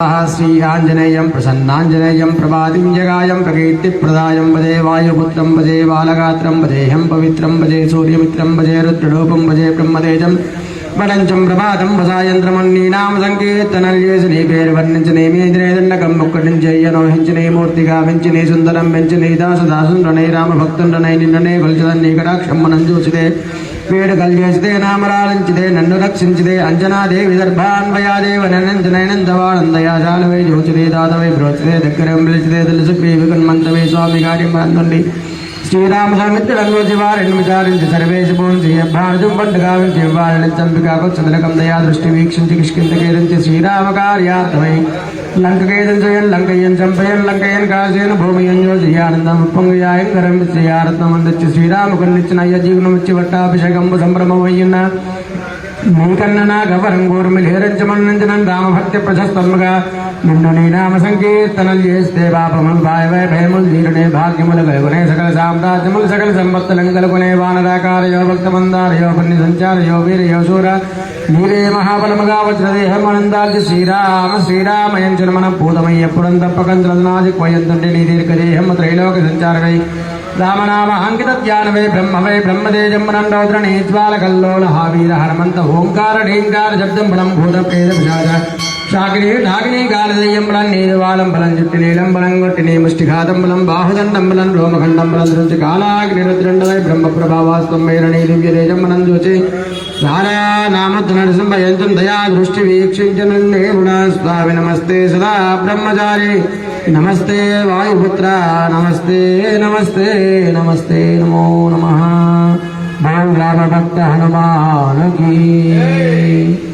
श्री आंजनेयं प्रसन्नांजनेयं प्रभातिं जगायं प्रकीर्तिप्रदायं भजे वायुपुत्रं भजे बालगात्रं भजेऽहं पवित्रं भजे सूर्यमित्रं भजे रुद्ररूपं भजे ब्रह्मतेजं वरञ्चं प्रभातं वसायन्त्रमन्नीनाम संकीर्तनल्येशने पेर्वर्णिंचने मेदिनेदन्नकं मुक्कटिञ्चय्यनो हिञ्चने मूर्तिका विञ्चने सुन्दरं व्यञ्चने दासदासुन्दरने रामभक्तुन्दरने निन्दने फलचदन्ने कटाक्षं मनञ्जोषिते वेड कल्याचिते नामरालिंचिते नन्नु रक्षिंचिते अंजनादेवी दर्भान्वयादेव ननंजनैनंदवानंदया जालवे जोचिते दातवे ब्रोचिते दक्करं बिलिचिते दलसुपे विकन्मन्तवे स्वामी कार्यं वन्दन्ति श्रीराम सामित्रंगो जिवारण्यचारिंच सर्वेश पूर्णि अभ्यार्जुं बंडगाविं जिवारणं चंपिका कुत्सदलकं दया दृष्टि वीक्षिंच किष्किंतकेरंच श्रीराम कार्यार्थमै लंककेदं जयन् लंकयन् चंपयन् लंकयन् काशेन भूमयन् योजयानन्दम् उत्पङ्गयायं करं विजयारत्नमन्दच्च श्रीरामकन्निच्चनय जीवनमुच्च वट्टाभिषेकं संभ्रममय्यन्न नीकन्ननागवरङ्गूर्मिलेरञ्च मन्नञ्जनं रामभक्त्यप्रशस्तम्बगा निन्नुनी नाम संकीर्तनल्येस्ते पापमल्पाय वै भयमुल्दीर्णे भाग्यमुलगुणे सकल साम्राज्यमुल सकल सम्पत्तलङ्गलगुणे वानराकारयो भक्तमन्दारयो पुण्यसञ्चारयो वीरयो शूर नीरे महाबलमगावज्रदेहमनन्दार्य श्रीराम श्रीरामयञ्चनमन भूतमय्य पुरन्दपकन्द्रनादिक्वयन्तुण्डे नीदीर्घदेहं त्रैलोकसञ्चारवै रामनाम अंकित ज्ञान वे ब्रह्मतेजं मनंडोद्रणे ज्वालकल्लोल हावीर हनुमंत ओंकार ढींकार जब्दं बलं भूत प्रेत पिशाच शाकिनी नागिनी कालदेयं बलं नीलवालं बलं जुट्टिनीलं बलं गोट्टिनी मुष्टिघातं बलं बाहुदण्डं बलं रोमखण्डं बलं दृश्य कालाग्निरुद्रण्डवै ब्रह्मप्रभावास्तं वैरणी दिव्यतेजं मनं जोचे नारायणामद्नरसिंहयन्तं दया दृष्टिवीक्षिञ्चनन्ने गुणास्वामि नमस्ते सदा ब्रह्मचारी नमस्ते वायुपुत्र नमस्ते नमस्ते नमस्ते नमो नमः भगवान भक्त हनुमान की